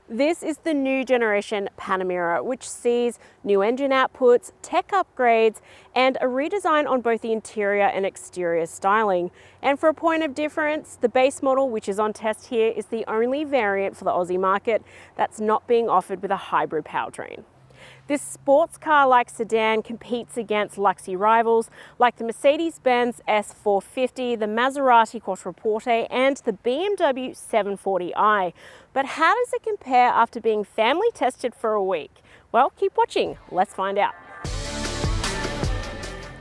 This is the new generation Panamera, which sees new engine outputs, tech upgrades, and a redesign on both the interior and exterior styling. And for a point of difference, the base model, which is on test here, is the only variant for the Aussie market that's not being offered with a hybrid powertrain. This sports car-like sedan competes against luxury rivals like the Mercedes-Benz S-450, the Maserati Quattroporte, and the BMW 740i. But how does it compare after being family tested for a week? Well, keep watching. Let's find out.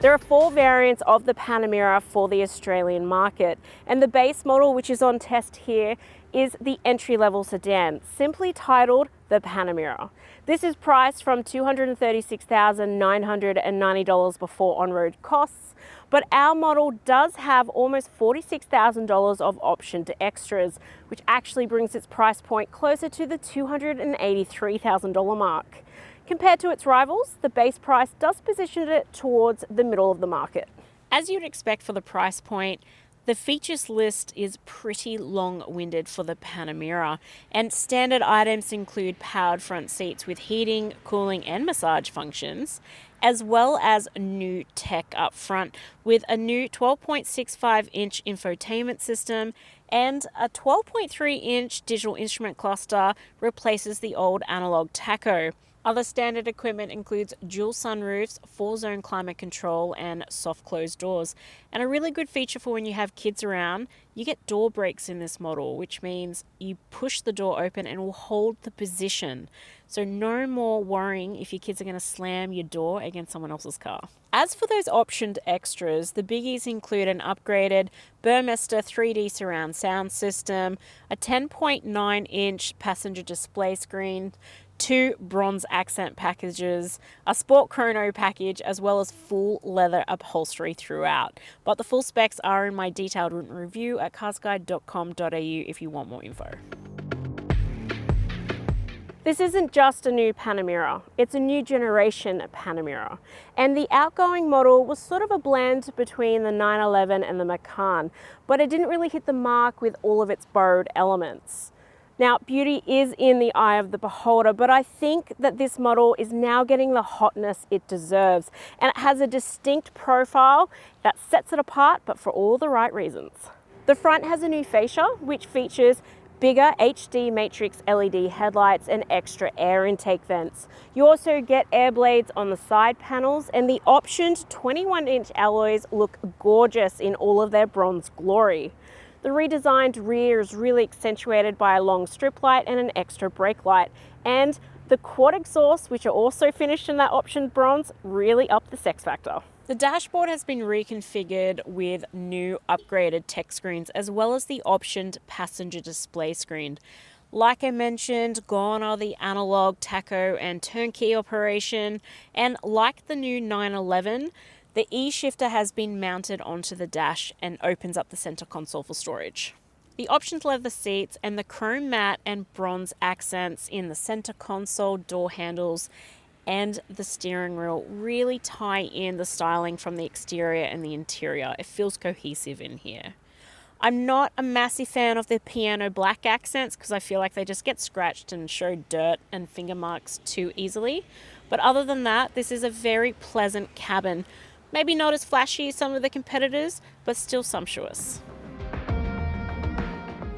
There are 4 variants of the Panamera for the Australian market, and the base model, which is on test here, is the entry-level sedan, simply titled the Panamera. This is priced from $236,990 before on-road costs, but our model does have almost $46,000 of optioned extras, which actually brings its price point closer to the $283,000 mark. Compared to its rivals, the base price does position it towards the middle of the market. As you'd expect for the price point, the features list is pretty long-winded for the Panamera, and standard items include powered front seats with heating, cooling, and massage functions, as well as new tech up front with a new 12.65-inch infotainment system, and a 12.3-inch digital instrument cluster replaces the old analog tacho. Other standard equipment includes dual sunroofs, 4-zone climate control, and soft closed doors. And a really good feature for when you have kids around, you get door brakes in this model, which means you push the door open and will hold the position. So no more worrying if your kids are going to slam your door against someone else's car. As for those optioned extras, the biggies include an upgraded Burmester 3D surround sound system, a 10.9-inch passenger display screen, 2 bronze accent packages, a sport chrono package, as well as full leather upholstery throughout. But the full specs are in my detailed written review at carsguide.com.au if you want more info. This isn't just a new Panamera, it's a new generation Panamera. And the outgoing model was sort of a blend between the 911 and the Macan, but it didn't really hit the mark with all of its borrowed elements. Now, beauty is in the eye of the beholder, but I think that this model is now getting the hotness it deserves, and it has a distinct profile that sets it apart, but for all the right reasons. The front has a new fascia, which features bigger HD matrix LED headlights and extra air intake vents. You also get air blades on the side panels, and the optioned 21-inch alloys look gorgeous in all of their bronze glory. The redesigned rear is really accentuated by a long strip light and an extra brake light. And the quad exhausts, which are also finished in that optioned bronze, really up the sex factor. The dashboard has been reconfigured with new upgraded tech screens, as well as the optioned passenger display screen. Like I mentioned, gone are the analog, tacho, and turnkey operation. And like the new 911, the E-shifter has been mounted onto the dash and opens up the center console for storage. The optioned leather seats and the chrome matte and bronze accents in the center console, door handles, and the steering wheel really tie in the styling from the exterior and the interior. It feels cohesive in here. I'm not a massive fan of the piano black accents because I feel like they just get scratched and show dirt and finger marks too easily. But other than that, this is a very pleasant cabin. Maybe not as flashy as some of the competitors, but still sumptuous.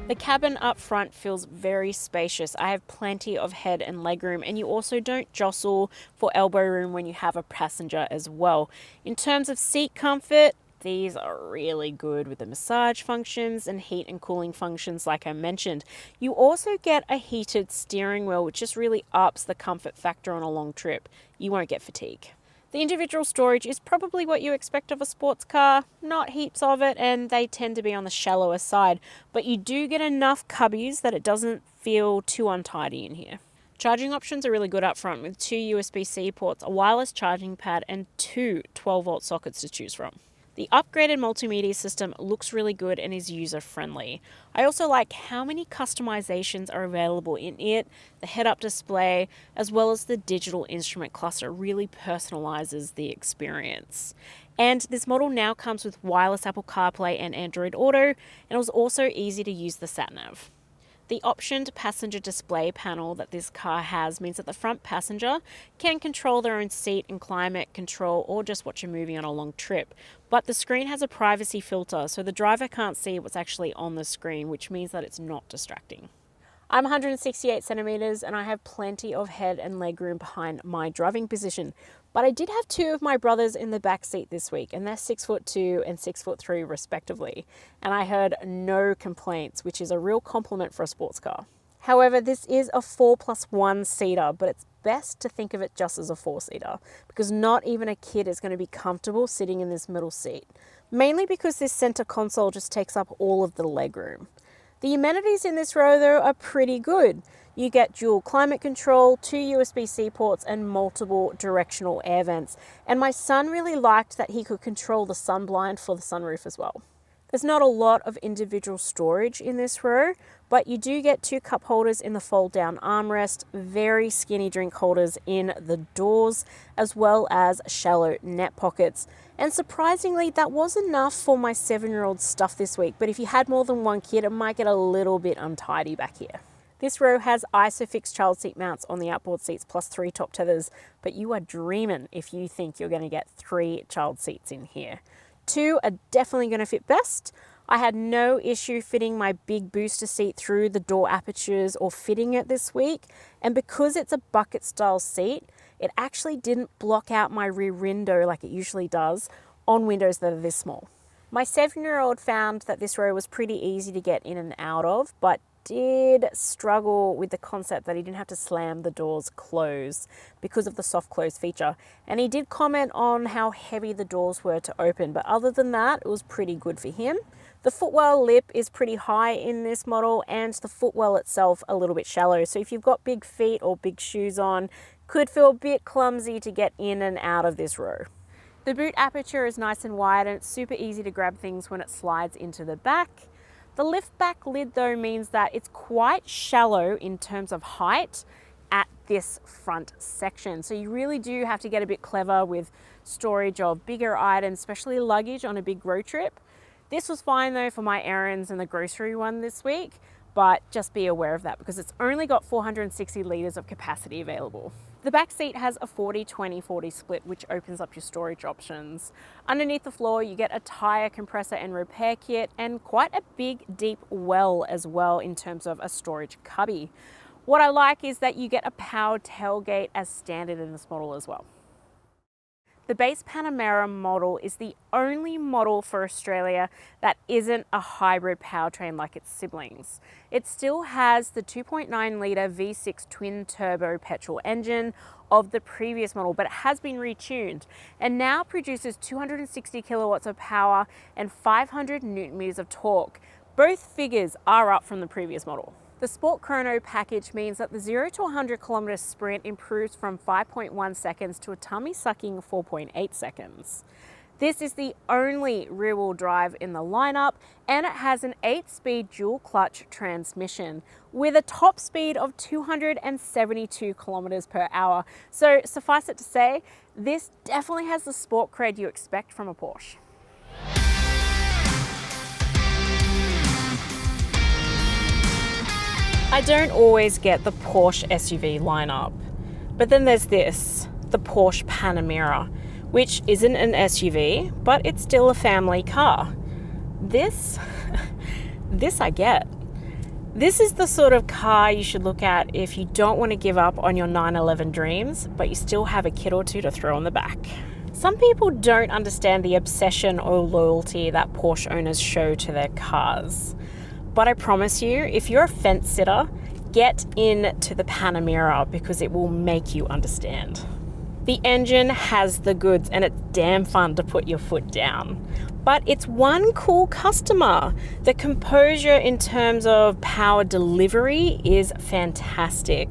The cabin up front feels very spacious. I have plenty of head and legroom, and you also don't jostle for elbow room when you have a passenger as well. In terms of seat comfort, these are really good with the massage functions and heat and cooling functions like I mentioned. You also get a heated steering wheel, which just really ups the comfort factor on a long trip. You won't get fatigue. The individual storage is probably what you expect of a sports car, not heaps of it, and they tend to be on the shallower side, but you do get enough cubbies that it doesn't feel too untidy in here. Charging options are really good up front with 2 USB-C ports, a wireless charging pad, and 2 12-volt sockets to choose from. The upgraded multimedia system looks really good and is user-friendly. I also like how many customizations are available in it. The head-up display, as well as the digital instrument cluster, really personalizes the experience. And this model now comes with wireless Apple CarPlay and Android Auto, and it was also easy to use the sat-nav. The optioned passenger display panel that this car has means that the front passenger can control their own seat and climate control or just watch a movie on a long trip. But the screen has a privacy filter, so the driver can't see what's actually on the screen, which means that it's not distracting. I'm 168 centimeters and I have plenty of head and leg room behind my driving position. But I did have two of my brothers in the back seat this week, and they're 6'2" and 6'3" respectively. And I heard no complaints, which is a real compliment for a sports car. However, this is a 4+1 seater, but it's best to think of it just as a 4-seater because not even a kid is going to be comfortable sitting in this middle seat. Mainly because this center console just takes up all of the leg room. The amenities in this row though are pretty good. You get dual climate control, 2 USB-C ports and multiple directional air vents. And my son really liked that he could control the sun blind for the sunroof as well. There's not a lot of individual storage in this row, but you do get 2 cup holders in the fold down armrest, very skinny drink holders in the doors, as well as shallow net pockets. And surprisingly, that was enough for my 7-year-old stuff this week, but if you had more than one kid, it might get a little bit untidy back here. This row has ISOFIX child seat mounts on the outboard seats plus 3 top tethers, but you are dreaming if you think you're going to get 3 child seats in here. 2 are definitely going to fit best. I had no issue fitting my big booster seat through the door apertures or fitting it this week. And because it's a bucket style seat, it actually didn't block out my rear window like it usually does on windows that are this small. My 7-year-old found that this row was pretty easy to get in and out of, but did struggle with the concept that he didn't have to slam the doors closed because of the soft close feature. And he did comment on how heavy the doors were to open, but other than that, it was pretty good for him. The footwell lip is pretty high in this model and the footwell itself a little bit shallow. So if you've got big feet or big shoes on, could feel a bit clumsy to get in and out of this row. The boot aperture is nice and wide and it's super easy to grab things when it slides into the back. The lift back lid though means that it's quite shallow in terms of height at this front section. So you really do have to get a bit clever with storage of bigger items, especially luggage on a big road trip. This was fine though for my errands and the grocery one this week, but just be aware of that because it's only got 460 litres of capacity available. The back seat has a 40-20-40 split, which opens up your storage options. Underneath the floor, you get a tire compressor and repair kit and quite a big, deep well as well in terms of a storage cubby. What I like is that you get a powered tailgate as standard in this model as well. The base Panamera model is the only model for Australia that isn't a hybrid powertrain like its siblings. It still has the 2.9 litre V6 twin turbo petrol engine of the previous model, but it has been retuned and now produces 260 kilowatts of power and 500 newton meters of torque. Both figures are up from the previous model. The Sport Chrono package means that the 0 to 100 kilometer sprint improves from 5.1 seconds to a tummy-sucking 4.8 seconds. This is the only rear-wheel drive in the lineup, and it has an 8-speed dual-clutch transmission with a top speed of 272 kilometers per hour. So suffice it to say, this definitely has the sport cred you expect from a Porsche. I don't always get the Porsche SUV lineup, but then there's this, the Porsche Panamera, which isn't an SUV, but it's still a family car. This I get. This is the sort of car you should look at if you don't want to give up on your 911 dreams, but you still have a kid or two to throw on the back. Some people don't understand the obsession or loyalty that Porsche owners show to their cars. But I promise you, if you're a fence sitter, get into the Panamera because it will make you understand. The engine has the goods and it's damn fun to put your foot down. But it's one cool customer. The composure in terms of power delivery is fantastic.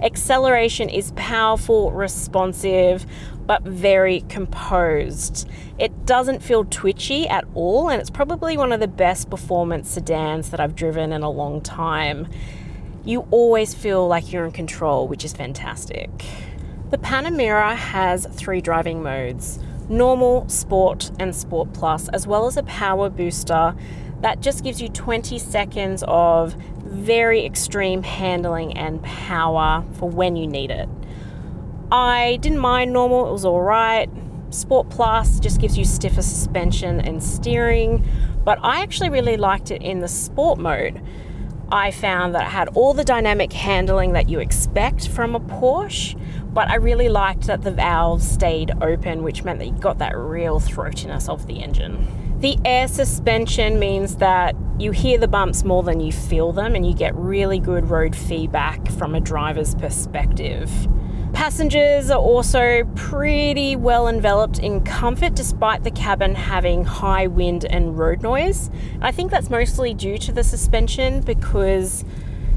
Acceleration is powerful, responsive, but very composed. It doesn't feel twitchy at all, and it's probably one of the best performance sedans that I've driven in a long time. You always feel like you're in control, which is fantastic. The Panamera has 3 driving modes: normal, sport, and sport plus, as well as a power booster that just gives you 20 seconds of very extreme handling and power for when you need it. I didn't mind normal, it was all right. Sport Plus just gives you stiffer suspension and steering, but I actually really liked it in the sport mode. I found that it had all the dynamic handling that you expect from a Porsche, but I really liked that the valves stayed open, which meant that you got that real throatiness of the engine. The air suspension means that you hear the bumps more than you feel them, and you get really good road feedback from a driver's perspective. Passengers are also pretty well enveloped in comfort despite the cabin having high wind and road noise. I think that's mostly due to the suspension because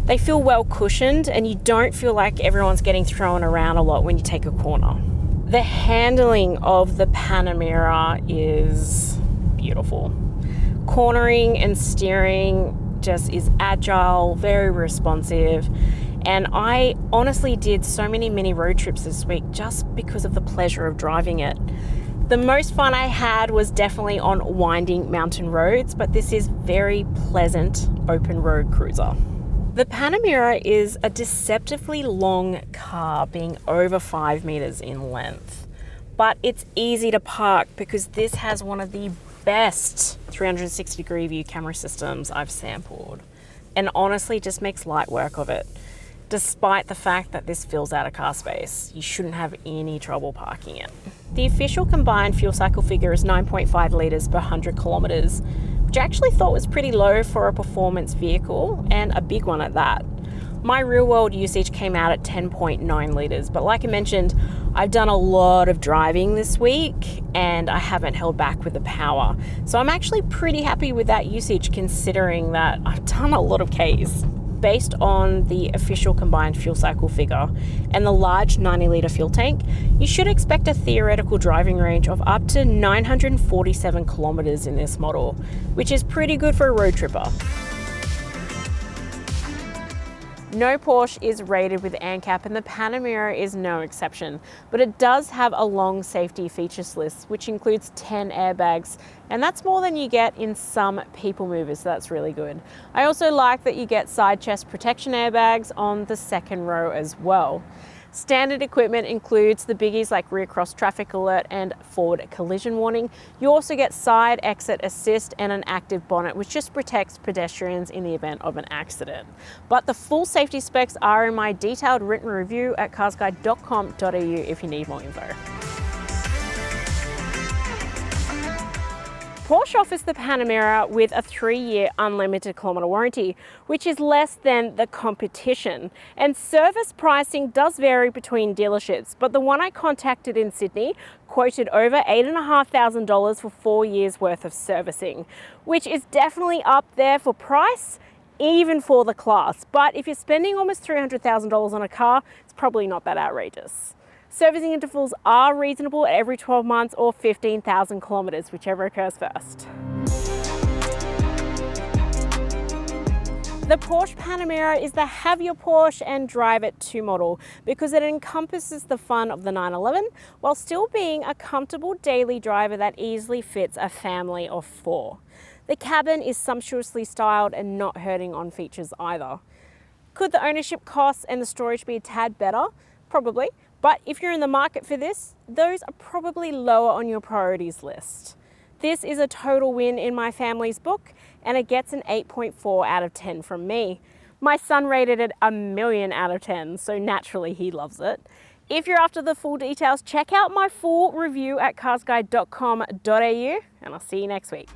they feel well cushioned and you don't feel like everyone's getting thrown around a lot when you take a corner. The handling of the Panamera is beautiful. Cornering and steering just is agile, very responsive. And I honestly did so many mini road trips this week just because of the pleasure of driving it. The most fun I had was definitely on winding mountain roads, but this is very pleasant open road cruiser. The Panamera is a deceptively long car, being over 5 meters in length, but it's easy to park because this has one of the best 360-degree view camera systems I've sampled, and honestly just makes light work of it. Despite the fact that this fills out a car space, you shouldn't have any trouble parking it. The official combined fuel cycle figure is 9.5 litres per 100 kilometres, which I actually thought was pretty low for a performance vehicle, and a big one at that. My real world usage came out at 10.9 litres, but like I mentioned, I've done a lot of driving this week and I haven't held back with the power. So I'm actually pretty happy with that usage considering that I've done a lot of Ks. Based on the official combined fuel cycle figure and the large 90-litre fuel tank, you should expect a theoretical driving range of up to 947 kilometres in this model, which is pretty good for a road tripper. No Porsche is rated with ANCAP and the Panamera is no exception, but it does have a long safety features list, which includes 10 airbags, and that's more than you get in some people movers, so that's really good. I also like that you get side chest protection airbags on the second row as well. Standard equipment includes the biggies like rear cross traffic alert and forward collision warning. You also get side exit assist and an active bonnet, which just protects pedestrians in the event of an accident. But the full safety specs are in my detailed written review at carsguide.com.au if you need more info. Porsche offers the Panamera with a 3-year unlimited kilometre warranty, which is less than the competition. And service pricing does vary between dealerships, but the one I contacted in Sydney quoted over $8,500 for 4 years worth of servicing, which is definitely up there for price, even for the class. But if you're spending almost $300,000 on a car, it's probably not that outrageous. Servicing intervals are reasonable at every 12 months or 15,000 kilometres, whichever occurs first. The Porsche Panamera is the have your Porsche and drive it to model because it encompasses the fun of the 911 while still being a comfortable daily driver that easily fits a family of 4. The cabin is sumptuously styled and not hurting on features either. Could the ownership costs and the storage be a tad better? Probably. But if you're in the market for this, those are probably lower on your priorities list. This is a total win in my family's book, and it gets an 8.4 out of 10 from me. My son rated it a million out of 10, so naturally he loves it. If you're after the full details, check out my full review at carsguide.com.au, and I'll see you next week.